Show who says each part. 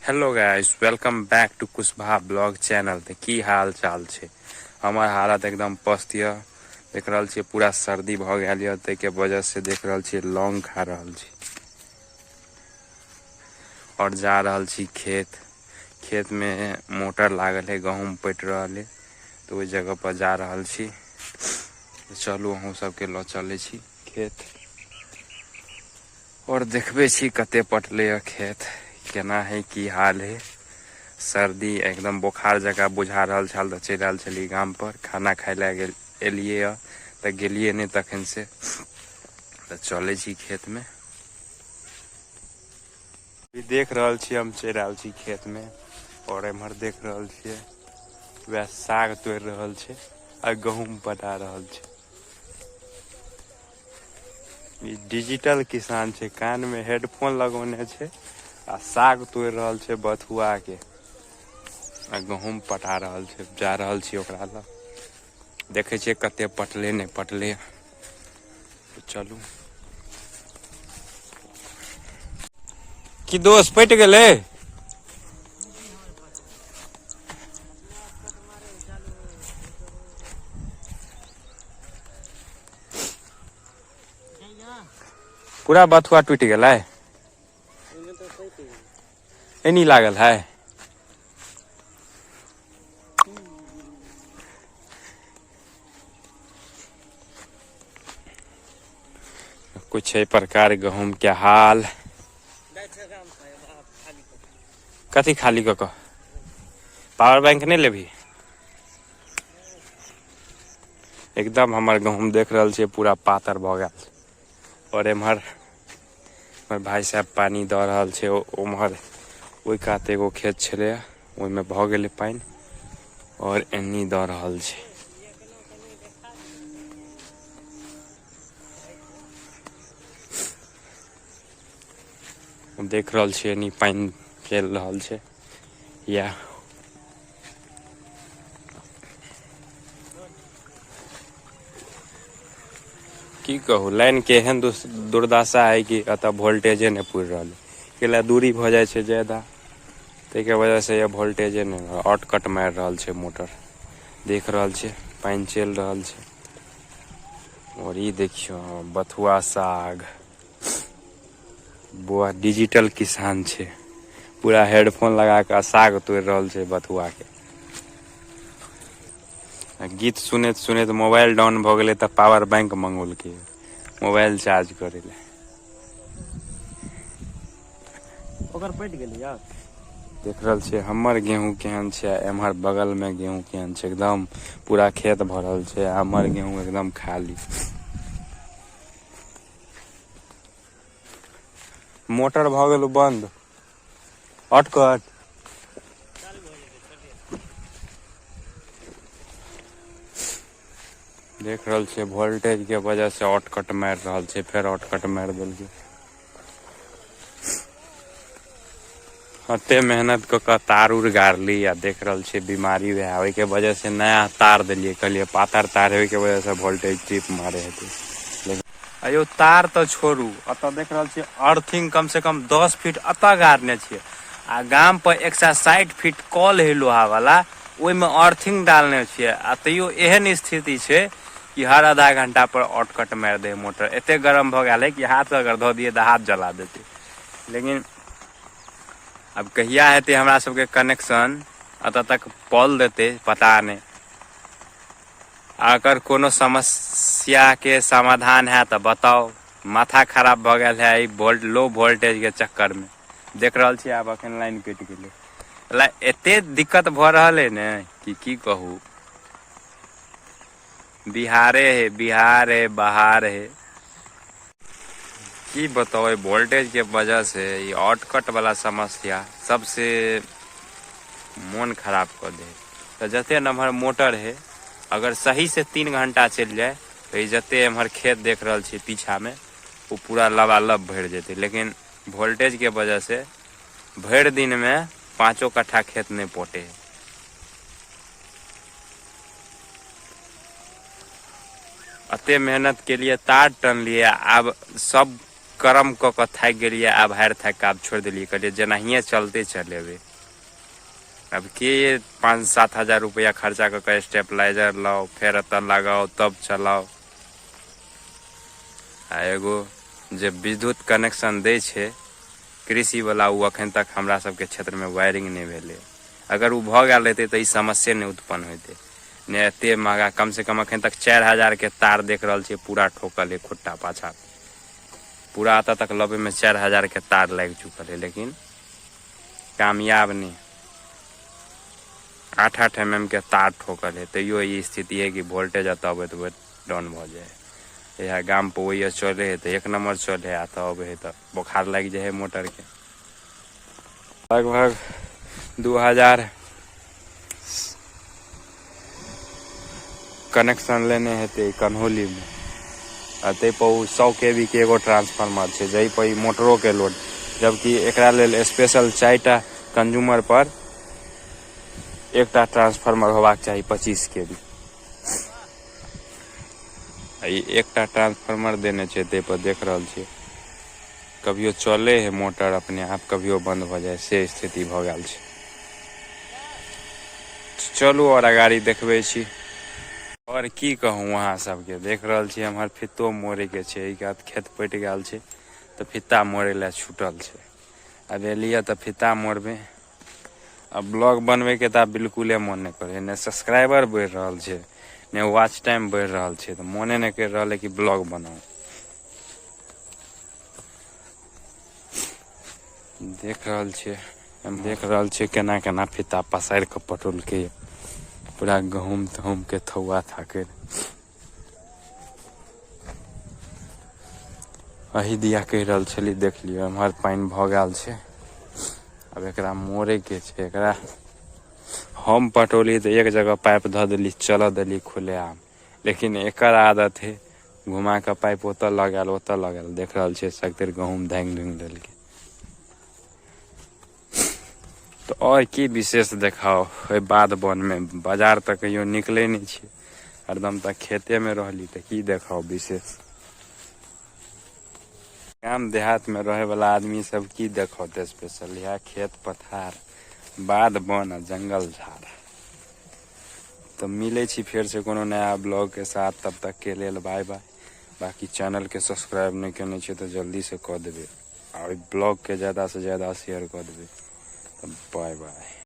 Speaker 1: Hello guys, welcome back to Kushwaha blog channel. तो की हाल चाल छे? हमार हालत एकदम पस्त य। देख रहल छे पूरा सर्दी भ गया य, ते के वजह से देख रहल छे लौंग खा रहल छी और जा रहल छी खेत में मोटर लागल है, गहूम पट रहल है, तो ओइ जगह पर जा रहल छी। चलू हम सबके ल चले छी खेत और देखबे छी कते पटले य खेत, केना है, की हाल है। सर्दी एकदम बुखार जगह बुझा रहल छल, तो चल आयल छली गाम पर खाना खाए ला एलिए तो गेलिए नहीं तखन से। तो चले छी खेत में। देख रहल छी हम चल आयल छी खेत में और एमहर देख रहल छियै वह साग तोड़ रहल छे आ गहूम पटा रहल छे। ई डिजिटल किसान छे, कान में हेडफोन लगौने छे आ साग तोड़ रहल छे बथुआ के आ गहूम पटा रहल छे। जा रहल छी ओकरा ल, देखे छिए कते पटले नहीं पटले। तो चलू। की दोस्त पट गेले? पूरा बथुआ टूट गया एनी लागल है। कुछ है प्रकार गहूम के हाल। कथी खाली क पावर बैंक नहीं लेभी? एकदम हमार गहूम देख रहल छे पूरा पातर भ गया और एमहर भाई साहब पानी द रहल छे। उमहर ओइ कात एगो खेत छले, ओइ में भ गेले पानी और एनी द रहल छे। देख रहल छे एनी पानी चल रहल छे या की कहू, लाइन के एहन दुर्दशा है कि अत वोल्टेजे नहीं पुर रहा है। दूरी भ जाए छे ज्यादा, ते के वजह से ये वोल्टेजे नहीं अट कट मार रहल छे मोटर। देख रहल छे पानी चल रहल छे और ये देखियो बथुआ साग। बुआ डिजिटल किसान छे, पूरा हेडफोन लगा के साग तोड़ रहल छे बथुआ के। गीत सुनत सुनत मोबाइल डाउन भ गेले त पावर बैंक मंगोल के मोबाइल चार्ज करे ले।
Speaker 2: ओकर पट गेली यार।
Speaker 1: देख रहल छे हमर गेहूं केहन छे, एमहर बगल में गेहूं केहन छे। एकदम पूरा खेत भरल छे, हमर गेहूं एकदम खाली। मोटर भ गेल बंद, अटकट। देख रहल छे वोल्टेज के वजह से अटकट मार रहल छे, फिर अटकट मार देलके। अते मेहनत क तार उर गाड़ली आ देख रहल छे बीमारी हुआ, ओइ के वजह से नया तार दिलिए। कहलिए पातर तार होय के वजह से वोल्टेज टिप मारे हेते, लेकिन अयो तार तो छोड़ू, अत देख रहल छे अर्थिंग कम से कम 10 फीट अत गाड़ने छे आ गाम पर 160 फीट कॉल है लोहा वाला, ओइ में अर्थिंग डालने छे। आ तैयो एहन स्थिति छे कि हर आधा घंटा पर अटकट मार दे मोटर। एते गरम भ गया है कि हाथ अगर धो दिए तो हाथ जला देते। लेकिन अब कहिया हेते हमरा सबके कनेक्शन, अत तक पॉल देते पता नहीं। अगर कोनो समस्या के समाधान है तो बताओ। माथा खराब भ गया है लो वोल्टेज के चक्कर में। देख रहल छी आब अखन लाइन कट गेले। एते दिक्कत भ रहल है ने कि की कहू। बिहार है बहार है। की बताओ, वोल्टेज के वजह से ये अटकट वाला समस्या सबसे मन खराब कर दे। तो जते नम्हर मोटर है, अगर सही से 3 घंटा चल जाए तो ये जते हमारे खेत देख रहल छी पीछा में वो पूरा लबालब भर जेते। लेकिन वोल्टेज के वजह से भर दिन में 5 कट्ठा खेत नहीं पोटे है। अते मेहनत के लिए तार टन लिए, अब सब कर्म क के थाकि गेलिए, आब हारि थाकि के आब छोड़ि देलिए, कहलिए जेनाहिए चलते चलेबे। अब के 5-7 हजार रुपया खर्चा करके स्टेबलाइजर लाओ, फिर एतऽ लगाओ तब चलाओ। आ एगो जे विद्युत कनेक्शन दै छै कृषि वाला, वो अखन तक हमरा सबके क्षेत्र में वायरिंग नहीं भेले। अगर वो भ गेल रहते तो ई समस्या नहीं उत्पन्न होते। ने एते महंगा, कम से कम अखन तक 4000 के तार देख रहल छे पूरा ठोकल है खुट्टा पाछा, पूरा आता तक लबे में 4000 के तार लग चुकल है, लेकिन कामयाब नहीं। 8-8 mm के तार ठोकल है, तैयो ये स्थिति है कि वोल्टेज अतब तो डाउन भ जाए। यह गाम पे वही चले है तो 1 नंबर चले है, तब है तो बुखार लग जाए मोटर के। लगभग 2000 कनेक्शन लेने हेते कन्होली में, अते पर 100 kV के एगो ट्रांसफार्मर है, जही पर मोटरों के लोड, जबकि एकरा लेल स्पेशल 4टा कंज्यूमर पर एकटा ट्रांसफार्मर होबाक चाहिए 25 kV। एकटा ट्रांसफार्मर देने छे, ते पर देख रहल छे कभियो चले है मोटर अपने आप, कभियो बंद हो जाए, से स्थिति भ गेल छे। चलू और अगाड़ी देखबे छी। और की कहूँ वहाँ सबके देख रहल छी, हमार फित्तो मोड़े के छे, ई कात खेत पट गेल छे तो फित्ता मोड़े ला छूटल छे। अब एलिए तो फित्ता मोड़बे। अब ब्लॉग बनवे के तो बिल्कुल मन नहीं करे, ने सब्सक्राइबर बढ़ रहल छे ने वॉच टाइम बढ़ रहल छे, तो मने नहीं कर रहल है कि ब्लॉग बनाऊं। देख रहल छे, हम देख रहल छे केना केना फित्ता पसार के पटोल के पूरा गहूम तहूम के थौआ थाके। अही दिया कह रहल छली, देख लियो हमार पानी भ गेल छे। अब एकरा मोड़े के छे, एकरा हम पटोली तो एक जगह पाइप ध देली, चल देली खुलेआम, लेकिन एकर आदत है घुमा के पाइप ओत लगल ओत लगल। देख रहल छे सकते गहूम धांग धुंग देल के। तो और की विशेष देखाओ बाद वन में, बाजार तक कहियो निकले नहीं छे, हरदम तक खेते में रहली, तो की देखाओ विशेष। गाम देहात में रहे वाला आदमी सब की देखते स्पेशल, यह खेत पथार, बाद वन, जंगल झाड़। तो मिले छी फिर से कोनो नया ब्लॉग के साथ, तब तक के लिए बाय बाय। बाकी चैनल के सब्सक्राइब नहीं करने छे तो जल्दी से कर देबे, और ब्लॉग के ज़्यादा से ज़्यादा शेयर कर देबे। Bye bye.